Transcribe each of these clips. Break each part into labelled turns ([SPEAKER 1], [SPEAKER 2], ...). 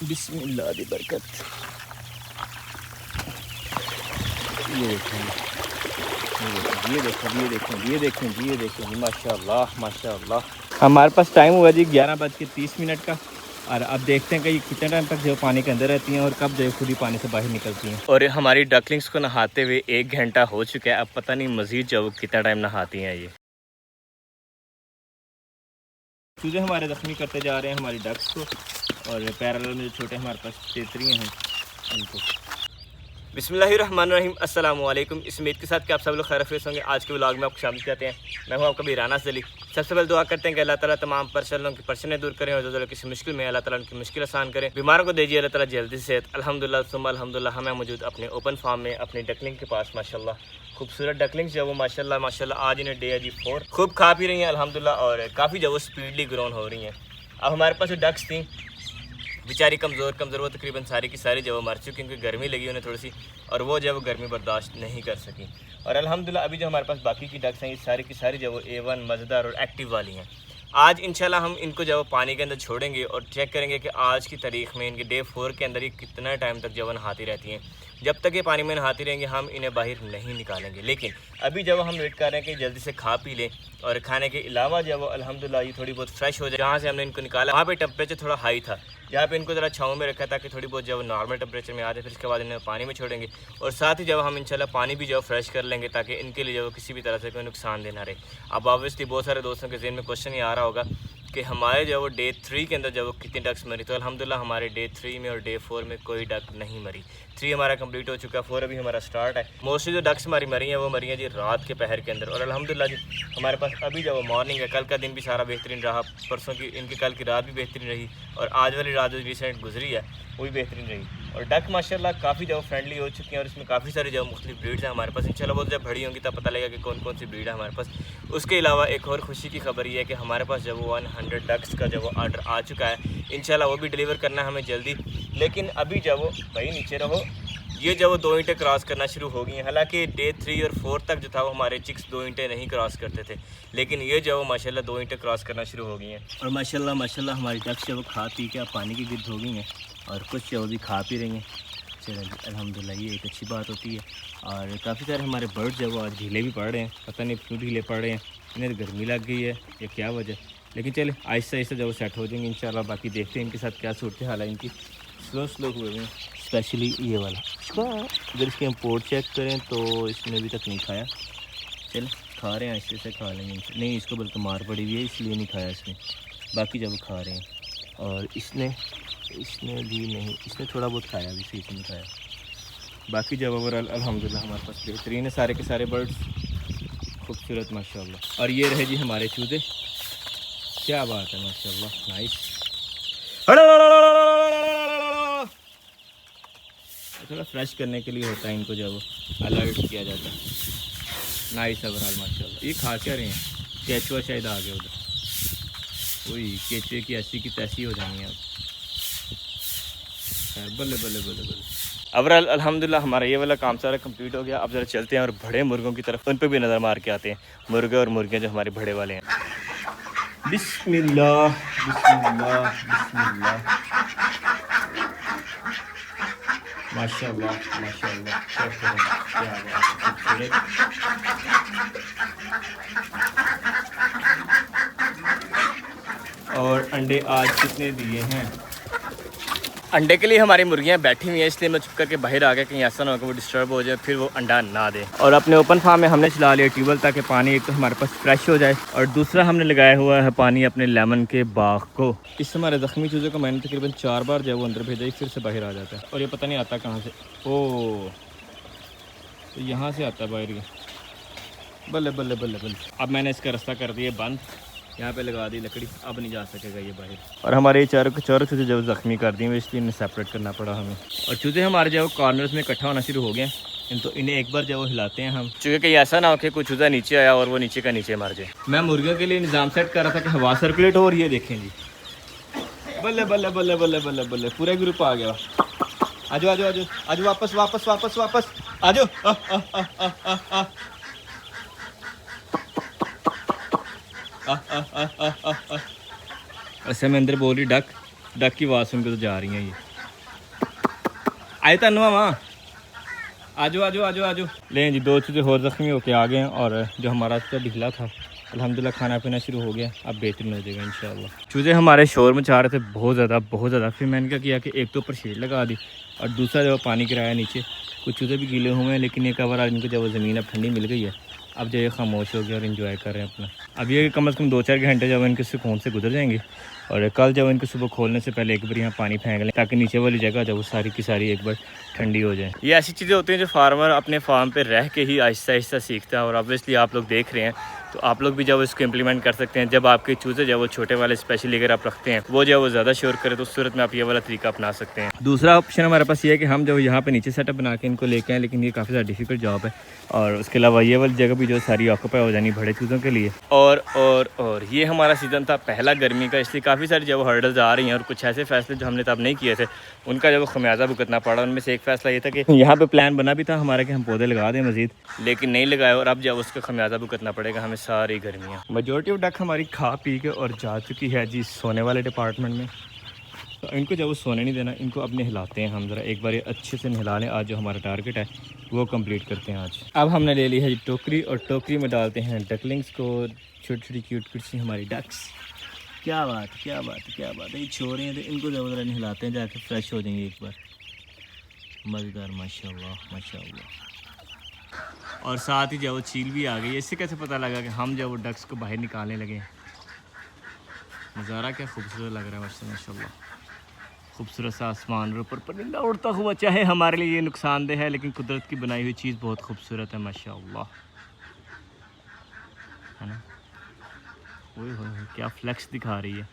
[SPEAKER 1] बिस्मिल्लाह दी बरकत। ये देखें, ये देखें, ये देखें, ये देखें, ये देखें, माशाल्लाह माशाल्लाह। हमारे पास टाइम हुआ जी 11:30 का। और अब देखते हैं कि ये कितने टाइम तक जो पानी के अंदर रहती हैं और कब जो खुद ही पानी से बाहर निकलती हैं। और हमारी डकलिंग्स को नहाते हुए 1 घंटा हो चुका है। अब पता नहीं मज़ीद जो कितना टाइम नहाती हैं ये। चूजे हमारे ज़ख्मी करते जा रहे हैं हमारी डक्स को, और पैरेलल में जो छोटे हमारे पास तेतरियाँ हैं उनको। बिस्मिल्लाहिर्रहमानिर्रहीम, अस्सलाम वालेकुम। इस उम्मीद के साथ कि आप सब लोग खैरियत होंगे। आज के व्लॉग में आपको शामिल करते हैं। मैं हूं आपका राना सली। सबसे पहले दुआ करते हैं कि अल्लाह ताला तमाम परेशानों की परेशानियां दूर करें, और जो लोग किसी मुश्किल में अल्लाह ताला उनकी मुश्किल आसान करें। बीमारों को दीजिए अल्लाह ताला जल्दी सेहत। अल्हम्दुलिल्लाह सुम्मा अल्हम्दुलिल्लाह। हमें मौजूद अपने ओपन फार्म में अपनी डकलिंग के पास माशाल्लाह खूबसूरत डकलिंग्स जो वो माशाल्लाह माशाल्लाह आज इन्हें डे है जी 4 खूब खा पी रही हैं अल्हम्दुलिल्लाह, और काफ़ी जो वो स्पीडली ग्रोन हो रही हैं। अब हमारे पास जो डक्स थी बेचारी कमज़ोर वो तकरीबन सारी की सारी जो वो मर चुकी, क्योंकि गर्मी लगी उन्हें थोड़ी सी, और वो जो वो गर्मी बर्दाश्त नहीं कर सकी। और अल्हम्दुलिल्लाह अभी जो हमारे पास बाकी की डक्स हैं ये सारी की सारी जो वो A1 मज़ेदार और एक्टिव वाली हैं। आज इंशाल्लाह हम इनको जो वो पानी के अंदर छोड़ेंगे और चेक करेंगे कि आज की तारीख़ में इनके डे 4 के अंदर ये कितना टाइम तक जो वो नहाती रहती हैं। जब तक ये पानी में नहाती रहेंगी हम इन्हें बाहर नहीं निकालेंगे। लेकिन अभी जब हम वेट कर रहे हैं कि जल्दी से खा पी लें, और खाने के अलावा जब वो अल्हम्दुलिल्लाह ये थोड़ी बहुत फ्रेश हो जाए। जहाँ से हमने इनको निकाला वहाँ पे टेम्परेचर थोड़ा हाई था, यहाँ पे इनको ज़रा छाँव में रखा ताकि थोड़ी बहुत जब नॉर्मल टेम्परेचर में आ जाए। फिर इसके बाद इन्हें पानी में छोड़ेंगे, और साथ ही जब हम इंशाल्लाह पानी भी जो फ्रेश कर लेंगे ताकि इनके लिए जो किसी भी तरह से कोई नुकसान देना रहे। अब ऑब्वियसली बहुत सारे दोस्तों के ज़हन में क्वेश्चन ये आ रहा होगा कि हमारे जो वो डे 3 के अंदर जब वो कितनी डक्स मरी। तो अल्हम्दुलिल्लाह हमारे डे 3 में और डे 4 में कोई डक नहीं मरी। 3 हमारा कंप्लीट हो चुका, 4 अभी हमारा स्टार्ट है। मोस्टली जो डक्स हमारी मरी हैं वो मरी हैं जी रात के पहर के अंदर। और अल्हम्दुलिल्लाह जी हमारे पास अभी जो वो मॉर्निंग है, कल का दिन भी सारा बेहतरीन रहा, परसों की इनकी कल की रात भी बेहतरीन रही, और आज वाली रात जो रिसेंट गुजरी है वो भी बेहतरीन रही। और डक माशाल्लाह काफ़ी जो फ्रेंडली हो चुकी हैं, और इसमें काफ़ी सारी जो मुख्तलिफ ब्रीड्स हैं हमारे पास। इंशाल्लाह वो जब बड़ी होंगी तब पता लगेगा कि कौन कौन सी ब्रीड है हमारे पास। उसके अलावा एक और खुशी की खबर ये है कि हमारे पास जब वो 100 डक्स का जब वो ऑर्डर आ चुका है, इंशाल्लाह वो भी डिलीवर करना है हमें जल्दी। लेकिन अभी जब वो भाई नीचे रहो, ये जब वो 2 ईंटें क्रॉस करना शुरू हो गई हैं। हालांकि डे 3 और 4 तक जो था वो हमारे चिक्स 2 ईंटें नहीं क्रॉस करते थे, लेकिन ये जो वो माशाल्लाह 2 ईंटें क्रॉस करना शुरू हो गई हैं। और माशाल्लाह माशाल्लाह हमारी डक्स जो वो खा पी के अब पानी की गिद्ध हो गई हैं, और कुछ जो भी खा पी रही हैं। चलो अल्हम्दुलिल्लाह ये एक अच्छी बात होती है। और काफ़ी सारे हमारे बर्ड जो वो आज ढीले भी पड़ रहे हैं, पता नहीं क्यों ढीले पड़ रहे हैं, इन्हें गर्मी लग गई है या क्या वजह। लेकिन चले आहिस्ता आहिस्ता जब वो सेट हो जाएंगे इंशाल्लाह। बाकी देखते हैं इनके साथ क्या सूरत हाल है इनकी। स्लो हुए हैं, स्पेशली ये वाला। अगर इसके हम पोर्ट चेक करें तो इसने अभी तक नहीं खाया। चल खा रहे हैं, ऐसे से खा लेंगे। नहीं इसको बल्कि मार पड़ी हुई है इसलिए नहीं खाया इसने, बाकी जब खा रहे हैं। और इसने भी नहीं, इसने थोड़ा बहुत खाया, अभी सही से नहीं खाया। बाकी जब ओवरऑल अल्हम्दुलिल्लाह हमारे पास बेहतरीन है सारे के सारे बर्ड्स, खूबसूरत माशाल्लाह। और ये रहे जी हमारे चूजे, क्या बात है माशाल्लाह, नाइस। थोड़ा फ्रेश करने के लिए होता है इनको जब अलर्ट किया जाता है। नाइस ओवरऑल माशाल्लाह। ये खा क्या रहे हैं, केचुआ शायद आ गया उधर, वही केचुए की ऐसी की तैसी हो जानी है अब। बल्ले बल्ले बल्ले बल्ले। ओवरऑल अल्हम्दुलिल्लाह हमारा ये वाला काम सारा कंप्लीट हो गया। अब ज़रा चलते हैं और बड़े मुर्गों की तरफ, उन पर भी नज़र मार के आते हैं। मुर्गे और मुर्गियाँ जो हमारे बड़े वाले हैं। बिस्मिल्लाह बिस्मिल्लाह बिस्मिल्लाह, माशाल्लाह माशाल्लाह, क्या बात है, और अंडे आज कितने दिए हैं। अंडे के लिए हमारी मुर्गियां बैठी हुई हैं, इसलिए मैं चुप करके बाहर आ गया, कहीं ऐसा ना हो कि वो डिस्टर्ब हो जाए फिर वो अंडा ना दे। और अपने ओपन फार्म में हमने चला लिया ट्यूबवेल ताकि पानी एक तो हमारे पास फ्रेश हो जाए, और दूसरा हमने लगाया हुआ है पानी अपने लेमन के बाग को। इस हमारे ज़ख्मी चूज़ों को मैंने तकरीबन 4 बार जब वो अंदर भेजा फिर से बाहर आ जाता है, और ये पता नहीं आता कहाँ से। ओह तो यहाँ से आता है बाहर ये, बल्ले बल्ले बल्ले बल्ले। अब मैंने इसका रास्ता कर दिया बंद, यहाँ पे लगा दी लकड़ी, अब नहीं जा सकेगा ये बाहर। और हमारे चारों चूजे जो ज़ख्मी कर दिए इसलिए इन्हें सेपरेट करना पड़ा हमें। और चूजे हमारे जो कॉर्नर्स में इकट्ठा होना शुरू हो गए हैं, तो इन्हें एक बार जब वो हिलाते हैं हम, चूँकि कहीं ऐसा ना हो कि कोई चूजा नीचे आया और वो नीचे का नीचे मर जाए। मैं मुर्गियों के लिए निज़ाम सेट कर रहा था कि हवा सर्कुलेट हो, और ये देखें जी बल्ले बल्ले बल्ले बल्ले बल्ले बल्ले, पूरा ग्रुप आ गया। आजो आजो आजो आजो, वापस वापस वापस वापस आजो। ऐसे मैं अंदर बोल रही डक की आवाज़ सुन के तो जा रही हैं ये। आए तनु वहाँ आजो आजो आजो आजो। लें जी 2 चूज़े और ज़ख्मी होके आ गए हैं और जो हमारा तो ढिला था अल्हम्दुलिल्लाह खाना पीना शुरू हो गया, अब बेहतरीन हो जाएगा इंशाल्लाह। चूज़े हमारे शोर मचा रहे थे बहुत ज़्यादा। फिर मैंने क्या किया कि एक तो ऊपर शेड लगा दी और दूसरा जो पानी गिराया नीचे। कुछ चूज़े भी गीले हुए हैं लेकिन ये कवर आज इनको जब वो ज़मीन अब ठंडी मिल गई है, अब जो ये खामोश हो गया और इन्जॉय कर रहे हैं अपना। अब ये कम से कम 2-4 घंटे जब इनके सुकून से गुजर जाएंगे और कल जब इनको सुबह खोलने से पहले एक बार यहाँ पानी फेंक लें ताकि नीचे वाली जगह जब वो सारी की सारी एक बार ठंडी हो जाए। ये ऐसी चीज़ें होती हैं जो फार्मर अपने फार्म पे रह के ही आहिस्ता सीखता है और ऑब्वियसली आप लोग देख रहे हैं तो आप लोग भी जब इसको इम्प्लीमेंट कर सकते हैं। जब आपके चूज़े जब वो छोटे वाले स्पेशली अगर आप रखते हैं वो जब वो ज़्यादा शोर करे तो उस सूरत में आप ये वाला तरीका अपना सकते हैं। दूसरा ऑप्शन हमारे पास ये है कि हम जब यहाँ पे नीचे सेटअप बना के इनको लेके आए, लेकिन ये काफ़ी ज़्यादा डिफिकल्ट जॉब है और उसके अलावा ये वाली जगह भी जो सारी ऑक्यूपाई हो जानी बड़े चूज़ों के लिए। और ये हमारा सीज़न था पहला गर्मी का, इसलिए काफ़ी सारी जब हर्डल्स आ रही हैं और कुछ ऐसे फैसले जो हमने तब नहीं किए थे उनका जब खमियाजा भुगतना पड़ा। उनमें से एक फ़ैसला ये था कि यहाँ पे प्लान बना भी था हमारा कि हम पौधे लगा दें मज़ीद, लेकिन नहीं लगाए और अब जब उसका खमियाजा भुगतना पड़ेगा हमें सारी गर्मियाँ। मेजॉरिटी ऑफ डक हमारी खा पी के और जा चुकी है जी सोने वाले डिपार्टमेंट में। तो इनको जब वो सोने नहीं देना, इनको अब नहलाते हैं हम ज़रा एक बार अच्छे से नहला लें। आज जो हमारा टारगेट है वो कंप्लीट करते हैं आज। अब हमने ले ली है जी टोकरी और टोकरी में डालते हैं डकलिंग्स को, छोटी छोटी क्यूट सी हमारी डक्स। क्या बात है। ये छोड़ रहे हैं तो इनको ज़रा नहलाते हैं, जाके फ्रेश हो जाएंगे एक बार। मज़ेदार माशाल्लाह। और साथ ही जब वो चील भी आ गई। इससे कैसे पता लगा कि हम जब वो डक्स को बाहर निकालने लगे। नज़ारा क्या खूबसूरत लग रहा है माशाल्लाह। खूबसूरत सा आसमान और ऊपर परिंदा उड़ता हुआ, चाहे हमारे लिए ये नुकसानदेह है लेकिन कुदरत की बनाई हुई चीज़ बहुत खूबसूरत है माशाल्लाह, है ना। ओए क्या फ्लेक्स दिखा रही है।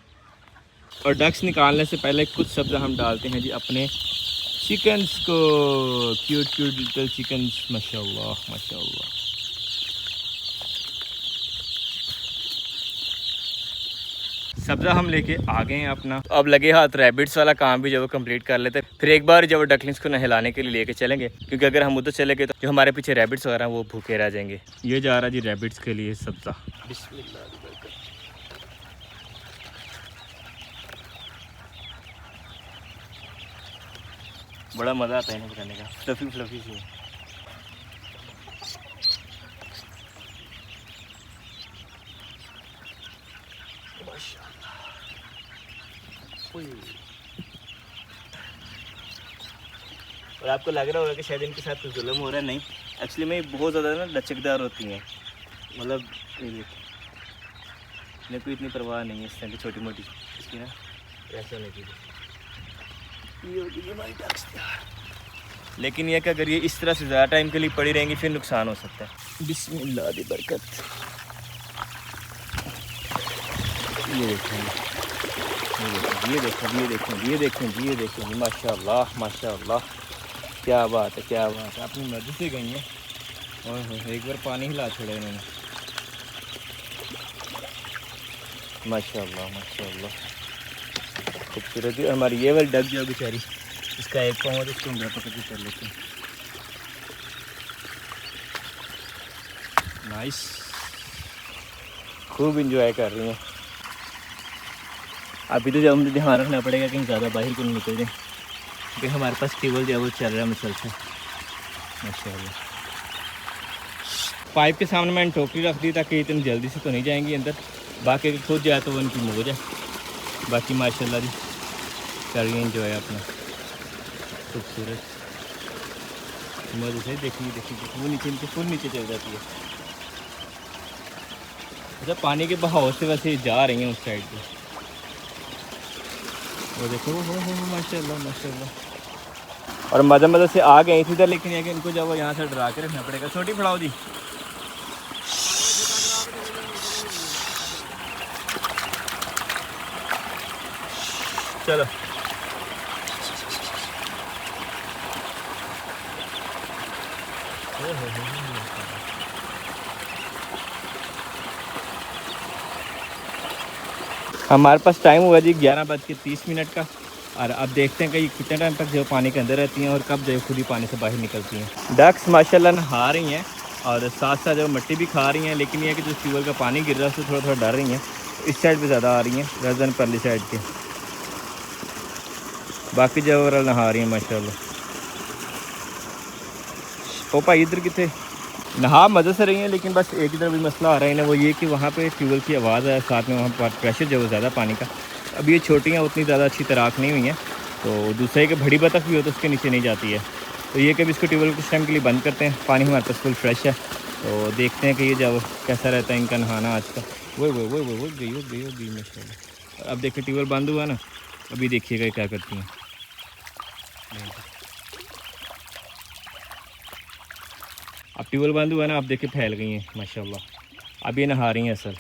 [SPEAKER 1] और डक्स निकालने से पहले कुछ सब्ज़ा हम डालते हैं जी अपने चिकन्स को। क्यूट लिटिल चिकन्स माशाल्लाह। सब्ज़ा हम लेके आ गए हैं अपना। तो अब लगे हाथ रैबिट्स वाला काम भी जब वो कंप्लीट कर लेते हैं, फिर एक बार जब वो डकलिंग्स को नहलाने के लिए लेके चलेंगे, क्योंकि अगर हम उधर चले गए तो जो हमारे पीछे रैबिट्स वगैरह वो भूखे रह जाएंगे। ये जा रहा जी रैबिट्स के लिए सब्ज़ा। बड़ा मज़ा आता है इन्हें पकाने का, फ्लफी सी। और आपको लग रहा होगा कि शायद इनके साथ कुछ जुल्म हो रहा है, नहीं। एक्चुअली में बहुत ज़्यादा ना लचकदार होती हैं, मतलब इन्हें कोई इतनी परवाह नहीं है इस तरह की छोटी मोटी इसकी ना ऐसा नहीं की। ये होगी हमारी डक्स यार। लेकिन यह कि अगर ये इस तरह से ज़्यादा टाइम के लिए पड़ी रहेंगी फिर नुकसान हो सकता है। बिस्मिल्लाह दी बरकत। ये देखें माशाल्लाह। क्या बात है। अपनी मर्जी से गई हैं और एक बार पानी हिला छोड़ा इन्होंने। माशाल्लाह खूबसूरत। हमारी ये वाली डक जो बेचारी, इसका एक पाँव है इसको हम पकड़ के कर लेते हैं। नाइस, खूब इंजॉय कर रही हैं। अभी तो जब हमें ध्यान रखना पड़ेगा कहीं ज़्यादा बाहर को नहीं निकल जाए, क्योंकि हमारे पास टेबल जो है वो चल रहा है मुसलसल माशाल्लाह। पाइप के सामने मैंने टोकरी रख दी ताकि इतनी जल्दी से तो नहीं जाएंगी अंदर, बाकी अगर खुद जाए तो वो उनकी मौज है। बाकी माशाल्लाह जी कर रही हैं जो है अपना खूबसूरत मज़े से। देखिए वो नीचे इनके फुल नीचे चल जाती है। अच्छा, पानी के बहाव से वैसे जा रही हैं उस साइड पे। वो देखो वो माशाल्लाह। और मज़े से आ गई थी इधर, लेकिन ये कि इनको जब यहाँ से डरा के रखना पड़ेगा। छोटी फड़ाओ जी। चलो हमारे पास टाइम हुआ जी 11:30 का। और अब देखते हैं कि ये कितने टाइम तक जो पानी के अंदर रहती हैं और कब जो खुद ही पानी से बाहर निकलती हैं। डक्स माशाल्लाह नहा रही हैं और साथ साथ जो मिट्टी भी खा रही हैं, लेकिन ये कि जो ट्यूबवेल का पानी गिर रहा है उससे थोड़ा डर रही हैं। इस साइड पे ज़्यादा आ रही हैं rather than परली साइड के। बाकी जो ओवरऑल नहा रही हैं माशाल्लाह। ओ भाई इधर कितने नहा मज़े से रही हैं, लेकिन बस एक इधर भी मसला आ रहा है ना, वो ये कि वहाँ पे ट्यूबवेल की आवाज़ है, साथ में वहाँ पर प्रेशर जो है ज़्यादा पानी का। अब ये छोटियाँ उतनी ज़्यादा अच्छी तैराक नहीं हुई हैं, तो दूसरे के बड़ी बतख भी हो तो उसके नीचे नहीं जाती है। तो ये कभी इसको ट्यूबवेल कुछ टाइम के लिए बंद करते हैं, पानी हमारे पास फुल फ्रेश है, तो देखते हैं कि ये जब कैसा रहता है इनका नहाना आज का। वो गई माशाल्लाह। अब देखिए ट्यूबवेल बंद हुआ ना, अभी देखिएगा क्या करती हैं। अब ट्यूबवेल बंद हुआ ना, आप देखिए फैल गई हैं माशाल्लाह। अब ये नहा रही हैं असल,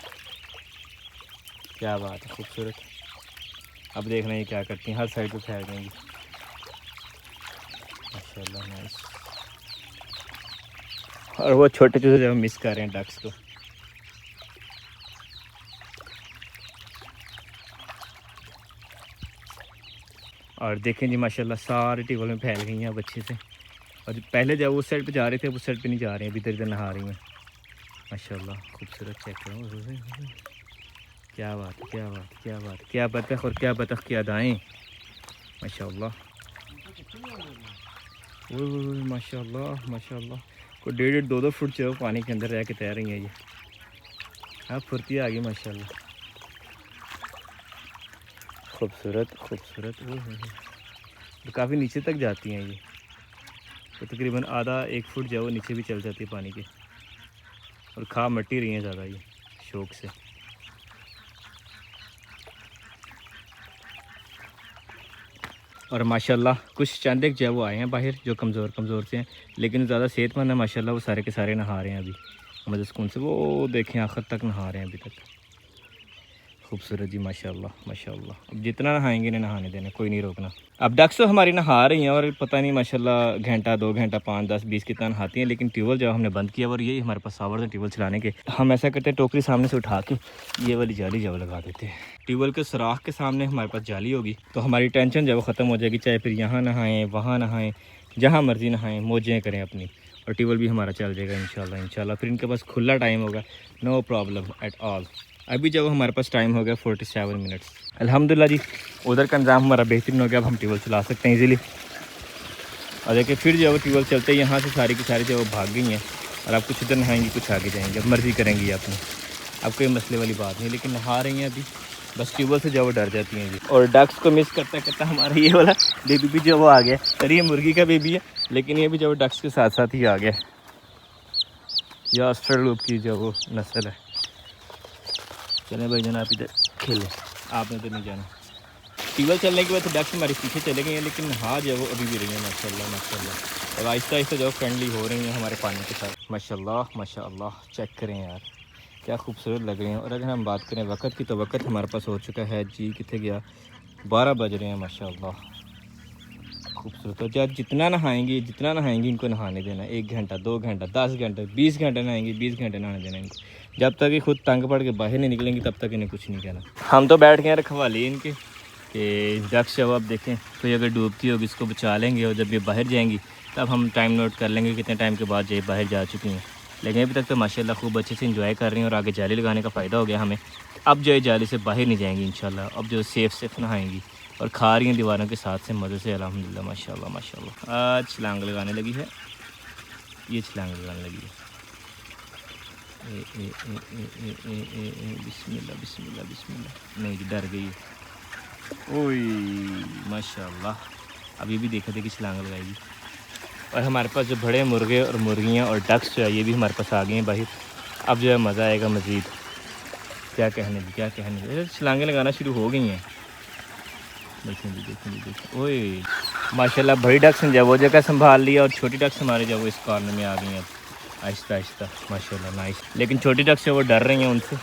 [SPEAKER 1] क्या बात है, खूबसूरत। अब देखना ये क्या करती हैं, हर साइड पे फैल गई माशाल्लाह, नाइस। और वो छोटे चूजे जब मिस कर रहे हैं डक्स को। और देखें जी माशाल्लाह सारे ट्यूबवेल में फैल गई हैं अब अच्छे से। और पहले जब उस साइड पे जा रहे थे, उस साइड पे नहीं जा रहे हैं, अभी इधर इधर नहा रही हैं माशाल्लाह, खूबसूरत। चेक करो, क्या बात है, क्या बात है, क्या बात है, क्या बतख और क्या बतख की अदाएँ माशाल्लाह। वो माशाल्लाह माशाल्लाह, को 1.5-2 फुट जो पानी के अंदर रह के तैर रही हैं ये। अब फुर्ती आ गई माशाल्लाह, खूबसूरत खूबसूरत। तो काफ़ी नीचे तक जाती हैं ये, तो तकरीबन आधा 1 फुट जो नीचे भी चल जाती है पानी के, और खा मट्टी रही हैं ज़्यादा ये शौक से। और माशाल्लाह कुछ चंद एक जो वो आए हैं बाहर, जो कमज़ोर से हैं, लेकिन ज़्यादा सेहतमंद है माशाल्लाह। वो सारे के सारे नहा रहे हैं अभी मज़े सुकून से, वो देखें आखिर तक नहा रहे हैं अभी तक। खूबसूरत जी माशाल्लाह माशाल्लाह। अब जितना नहाएंगे इन्हें नहाने देना, कोई नहीं रोकना। अब डक्स तो हमारी नहा रही हैं, और पता नहीं माशाल्लाह घंटा 2 घंटा 5 10 20 कितना नहाती हैं, लेकिन ट्यूबवेल जब हमने बंद किया, और यही हमारे पास सावर है ट्यूबवेल चलाने के, हम ऐसा करते हैं टोकरी सामने से उठा के ये वाली जाली जब लगा देते हैं ट्यूबवेल के सुराख के सामने। हमारे पास जाली होगी तो हमारी टेंशन जब ख़त्म हो जाएगी, चाहे फिर यहाँ नहाएँ वहाँ नहाएँ, जहाँ मर्ज़ी नहाएँ, मौजें करें अपनी, और ट्यूबवेल भी हमारा चल जाएगा इंशाल्लाह। फिर इनके पास खुला टाइम होगा, नो प्रॉब्लम एट ऑल। अभी जब हमारे पास टाइम हो गया 47 मिनट्स, अल्हम्दुलिल्लाह जी उधर का इंतज़ाम हमारा बेहतरीन हो गया। अब हम ट्यूबवेल चला सकते हैं इजीली। और देखिए फिर जो ट्यूबवेल चलते हैं, यहाँ से सारी की सारी जो भाग गई हैं, और आप कुछ इधर नहाएंगी कुछ आगे जाएंगे, अब मर्ज़ी करेंगी अपनी, अब कोई मसले वाली बात नहीं। लेकिन नहा रही हैं अभी, बस ट्यूबवेल से जो डर जाती हैं जी। और डक्स को मिस करता करता हमारा ये वाला बेबी भी जो वो आ गया। अरे ये मुर्गी का बेबी है, लेकिन ये भी जो डक्स के साथ साथ ही आ गया। यह ऑस्ट्रेलोप की जो वो नस्ल है। चलें भाई जनाब इधर खेलें, आपने तो नहीं जाना। ट्यूबवेल चलने के बाद तो डक्स हमारे पीछे चले गए हैं, लेकिन नहा जो वो अभी भी रही हैं माशाल्लाह माशाल्लाह। और आहिस्ता आहिस्ता जो फ्रेंडली हो रही हैं हमारे पानी के साथ माशाल्लाह माशाल्लाह। चेक करें यार क्या खूबसूरत लग रहे हैं। और अगर हम बात करें वक्त की, तो वक्त हमारे पास हो चुका है जी, कितने गया 12 बज रहे हैं माशाल्लाह, खूबसूरत। और जब जितना नहाएंगी इनको नहाने देना, 1 घंटा 2 घंटा 10 घंटे 20 घंटे नहाएंगी, 20 घंटे नहाने देना इनको। जब तक ये खुद तंग पड़ के बाहर नहीं निकलेंगी, तब तक इन्हें कुछ नहीं कहना। हम तो बैठ गए रखवाली इनके कि डक्स जब आप देखें कोई अगर डूबती होगी इसको बचा लेंगे, और जब ये बाहर जाएंगी तब हम टाइम नोट कर लेंगे कितने टाइम के बाद ये बाहर जा चुकी हैं। लेकिन अभी तक तो माशाल्लाह खूब अच्छे से इंजॉय कर रही हैं, और आगे जाली लगाने का फ़ायदा हो गया हमें। अब जो है जाली से बाहर नहीं जाएंगी इंशाल्लाह, अब जो सेफ़ नहाएंगी, और खा रही हैं दीवारों के साथ से मज़े से अल्हम्दुलिल्लाह माशाल्लाह माशाल्लाह। आज छलांग लगाने लगी है, ये छलांग लगाने लगी है। बिस्मिल्लाह बिस्मिल्लाह बिस्मिल्लाह। नहीं डर गई ओए माशाल्लाह। अब ये भी देखा था कि छलांग लगाएगी। और हमारे पास जो बड़े मुर्गे और मुर्गियाँ और डक्स जो है ये भी हमारे पास आ गए हैं बाहर। अब जो है मज़ा आएगा मज़ीद, क्या कहने छलांगें लगाना शुरू हो गई हैं। देखें ओए माशाल्लाह। बड़ी डक्स ने जब वो जगह संभाल लिया, और छोटी डक्स हमारे जब वो इस कॉर्नर में आ गई हैं आहिस्ता आहिस्ता माशाल्लाह नाइस। लेकिन छोटी डक्स से वो डर रही हैं उनसे,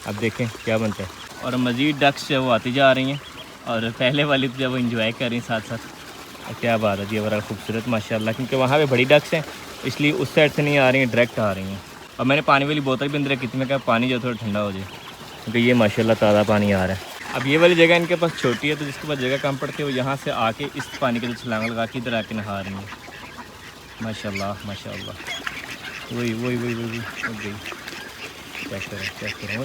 [SPEAKER 1] अब देखें क्या बनता है। और मज़ीद डक्स से वो आती जा रही हैं, और पहले वाली तो जब वो इंजॉय कर रही हैं साथ साथ। क्या बात है जी, बड़ा खूबसूरत माशाल्लाह। क्योंकि वहाँ पे बड़ी डक्स हैं, इसलिए उस साइड से नहीं आ रही हैं, डायरेक्ट आ रही हैं। और मैंने पानी वाली बोतल भी अंदर रखी थी, मैं कहा पानी जो थोड़ा ठंडा हो जाए, क्योंकि ये माशाल्लाह ताज़ा पानी आ रहा है। अब ये वाली जगह इनके पास छोटी है, तो जिसके पास जगह कम पड़ती है वो यहाँ से आके इस पानी के लिए छलांग लगा के इधर आके नहा रही हैं माशाल्लाह माशाल्लाह। वही हो गई। चेक करें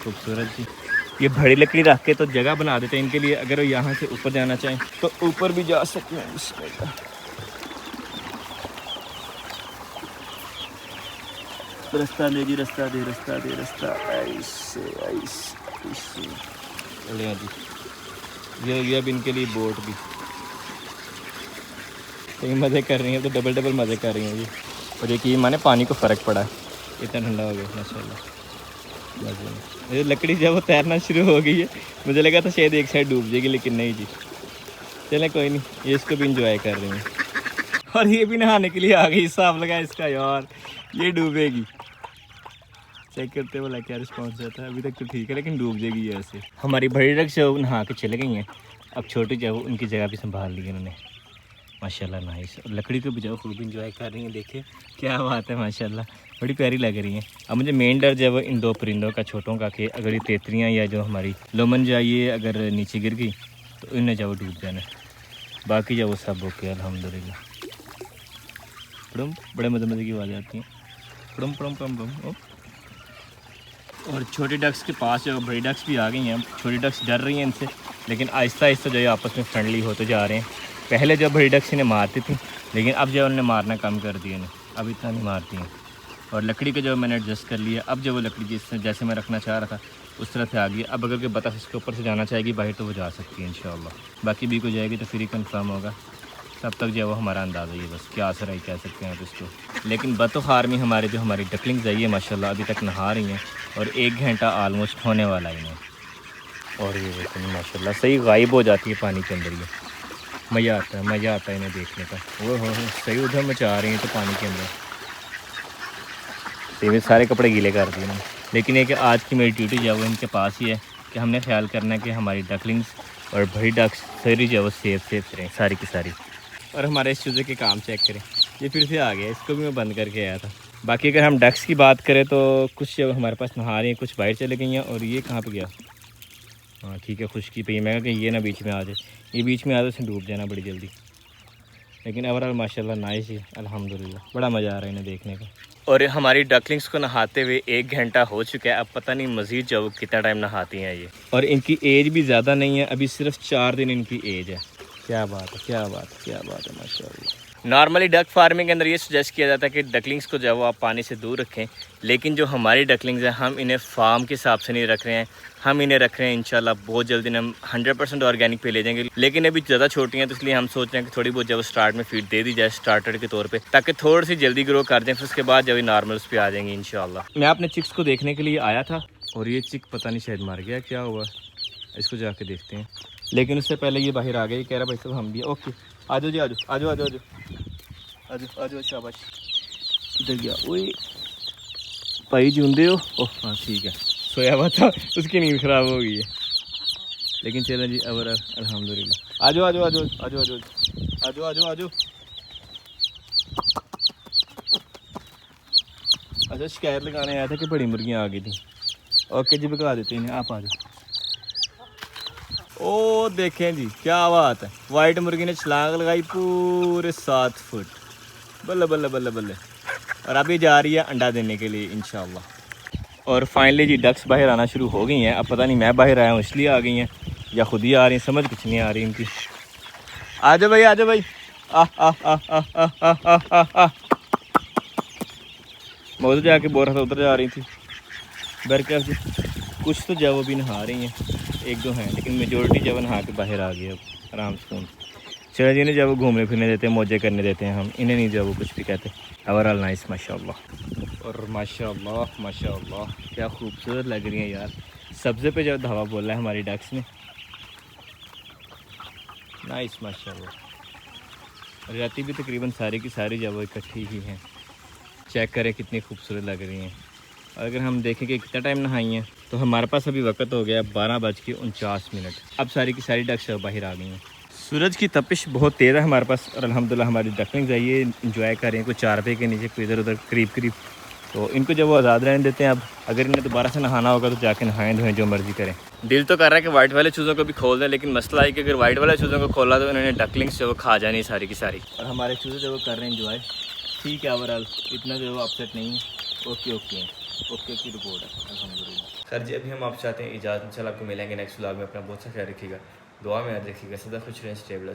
[SPEAKER 1] खूबसूरत जी। ये बड़ी लकड़ी रख के तो जगह बना देते हैं इनके लिए, अगर वो यहाँ से ऊपर जाना चाहें तो ऊपर भी जा सकते हैं। रास्ता दे जी, रास्ता दे, रास्ता दे, रास्ता ऐसे ऐसे ऐसे चले हैं जी। ये हो गया अब इनके लिए बोट भी, कहीं मज़े कर रही हैं तो डबल डबल मज़े कर रही हैं जी। और यकीन माने पानी को फ़र्क पड़ा है, इतना ठंडा हो गया माशाल्लाह। ये लकड़ी जब वो तैरना शुरू हो गई है, मुझे लगा था शायद एक साइड डूब जाएगी, लेकिन नहीं जी। चलें कोई नहीं, ये इसको भी इंजॉय कर रही हैं। और ये भी नहाने के लिए आ गई, हिसाब लगा इसका यार, ये डूबेगी। चेक करते बोला क्या रिस्पॉन्स आता है, अभी तक तो ठीक है लेकिन डूब जाएगी ये ऐसे। हमारी बड़ी डक जो नहा के चले गई हैं, अब छोटी जो उनकी जगह भी संभाल ली है उन्होंने माशाल्लाह। नाइस। और लकड़ी को भी जो खूब इंजॉय कर रही हैं, देखिए क्या बात है माशाल्लाह, बड़ी प्यारी लग रही हैं। अब मुझे मेन डर जो है वो इन दो परिंदों का, छोटों का, कि अगर ये तेतरियाँ या जो हमारी लोमन जाइए अगर नीचे गिर गई तो इन्हें जो डूब जाना। बाकी जो वो सब ओके अल्हम्दुलिल्लाह। बड़े मज़े मज़े की आवाज़ आती हैं, पड़म पड़म पड़म पड़म। और छोटी डक्स के पास जो बड़ी डक्स भी आ गई हैं। छोटी डक्स डर रही हैं इनसे, लेकिन आहिस्ता आहिस्ता जो है आपस में फ्रेंडली होते जा रहे हैं। पहले जब बड़ी डक्स इन्हें मारती थी, लेकिन अब जो उन्होंने मारना कम कर दिया इन्हें, अब इतना नहीं मारती हैं। और लकड़ी के जो मैंने एडजस्ट कर लिया, अब जो वो लकड़ी जैसे मैं रखना चाह रहा था उस तरह से आ गई। अब अगर के बतख इसके ऊपर से जाना चाहेगी बाहर तो वो जा सकती है इंशाल्लाह। बाकी भी को जाएगी तो फिर ही कन्फर्म होगा, तब तक जो है वो हमारा अंदाज़ा ही बस क्या असर है कह सकते हैं आप इसको। लेकिन बतखार में हमारे जो हमारी डकलिंग्स आई है माशाल्लाह अभी तक नहा रही हैं, और 1 घंटा आलमोस्ट होने वाला है इन्हें। और ये देखिए माशाल्लाह सही गायब हो जाती है पानी के अंदर। ये मज़ा आता है, मज़ा आता है इन्हें देखने का। वो हो सही उधर मचा रही हैं तो पानी के अंदर। तो सारे कपड़े गीले कर दिए ना, लेकिन एक आज की मेरी ड्यूटी जो है वो इनके पास ही है कि हमने ख्याल करना है कि हमारी डकलिंग्स और बड़ी डक्स सारी जो है वो सेफ रहें सारी की सारी। और हमारे इस चूज़े के काम चेक करें, ये फिर से आ गया, इसको भी मैं बंद करके आया था। बाकी अगर हम डक्स की बात करें तो कुछ जब हमारे पास नहा रही हैं, कुछ बाहर चले गई हैं। और ये कहाँ पे गया? हाँ ठीक है, खुशकी पे। मैं कहा ये ना बीच में आ जाए, ये बीच में आ जाए उसमें डूब जाना बड़ी जल्दी। लेकिन ओवरऑल माशाल्लाह नाइस है अल्हम्दुलिल्लाह, बड़ा मज़ा आ रहा है इन्हें देखने का। और हमारी डकलिंग्स को नहाते हुए 1 घंटा हो चुका है। अब पता नहीं मज़ीद जो कितना टाइम नहाती हैं ये। और इनकी एज भी ज़्यादा नहीं है, अभी सिर्फ 4 दिन इनकी एज है। क्या बात है, क्या बात है, क्या बात है माशाल्लाह। नॉर्मली डक फार्मिंग के अंदर ये सजेस्ट किया जाता है कि डकलिंग्स को जो है वो आप पानी से दूर रखें, लेकिन जो हमारी डकलिंग्स हैं हम इन्हें फार्म के हिसाब से नहीं रख रहे हैं, हम इन्हें रख रहे हैं इंशाल्लाह बहुत जल्दी हम 100% ऑर्गेनिक पे ले जाएंगे। लेकिन अभी ज़्यादा छोटी हैं तो इसलिए हम सोच रहे हैं कि थोड़ी बहुत जब स्टार्ट में फीड दे दी जाए स्टार्टर के तौर पे, ताकि थोड़ी सी जल्दी ग्रो कर दें, फिर उसके बाद जब नॉर्मल उस पर आ जाएंगे इंशाल्लाह। मैं अपने चिक्स को देखने के लिए आया था और ये चिक पता नहीं शायद मर गया, क्या हुआ इसको जाके देखते हैं। लेकिन उससे पहले ये बाहर आ गया, ये कह रहा भाई साहब हम भी ओके आ जाओ जी, आ जाओ आ जाओ आ जाओ आ जाओ आ जाओ, शाबाश। इधर गया ओए भाई, जूंदे हो? ओह हाँ ठीक है, सोया हुआ था, उसकी नींद ख़राब हो गई है। लेकिन चलो जी अब अल्हम्दुलिल्लाह। आ जाओ आ जाओ आ जाओ आ जाओ आ जाओ आ जाओ आ जाओ आ जाओ। अच्छा शिकायत लगाने आया था कि बड़ी मुर्गियाँ आ गई थी। ओके जी भगा देते हैं, आप आ जाओ। ओ देखें जी क्या बात है, वाइट मुर्गी ने छलांग लगाई पूरे 7 फुट, बल्ले बल्ले बल्ले बल्ले। और अभी जा रही है अंडा देने के लिए इंशाल्लाह। और फाइनली जी डक्स बाहर आना शुरू हो गई हैं। अब पता नहीं मैं बाहर आया हूँ इसलिए आ गई हैं या खुद ही आ रही हैं, समझ कुछ नहीं आ रही इनकी। आ जाओ भाई, आ जाओ भाई। मैं उधर जाके बोल रहा था, उधर जा रही थी बरकत जी। कुछ तो जब वो भी नहा रही हैं, 1-2 हैं, लेकिन मेजोरिटी जब नहा के बाहर आ गई अब आराम से। चलो जी, इन्हें जब वो घूमने फिरने देते हैं, मौजे करने देते हैं हम इन्हें, नहीं जब वो कुछ भी कहते। ओवरऑल नाइस माशाल्लाह। और माशाल्लाह माशाल्लाह क्या खूबसूरत लग रही हैं यार। सब्ज़े पे जब धावा बोला है हमारी डक्स ने, नाइस माशाल्लाह। राती भी तकरीबन सारी की सारी जब वो इकट्ठी ही हैं। चेक करें कितनी खूबसूरत लग रही हैं। और अगर हम देखें कि कितना टाइम नहाई हैं तो हमारे पास अभी वक्त हो गया 12:49। अब सारी की सारी डक्स बाहर आ गई हैं। सूरज की तपिश बहुत तेज़ है हमारे पास, और अल्हम्दुलिल्लाह हमारी डकलिंग्स आइए इंजॉय कर रहे हैं, कुछ 4 रुपये के नीचे, कोई इधर उधर करीब। तो इनको जब वो आज़ाद रहने देते हैं, अब अगर इन्हें दोबारा से नहाना होगा तो जाके नहाएं धोएं जो मर्ज़ी करें। दिल तो कर रहा है कि वाइट वाले चूज़ों को भी खोल दें, लेकिन मसला है कि अगर वाइट वाले चूज़ों को खोला तो इन्होंने डकलिंग्स जो वो खा जानी सारी की सारी। और हमारे चूज़े जो वो कर रहे हैं इंजॉय, ठीक है ओवरऑल इतना जो अपसेट नहीं है। ओके की रिपोर्ट है अल्हम्दुलिल्लाह। सर जी अभी हम आप चाहते हैं इजाज़त, इंशाल्लाह आपको मिलेंगे नेक्स्ट व्लॉग में। अपना बहुत सा ख्याल रखिएगा, दुआ में याद रखिएगा, सदा खुश रहें, स्टेबल।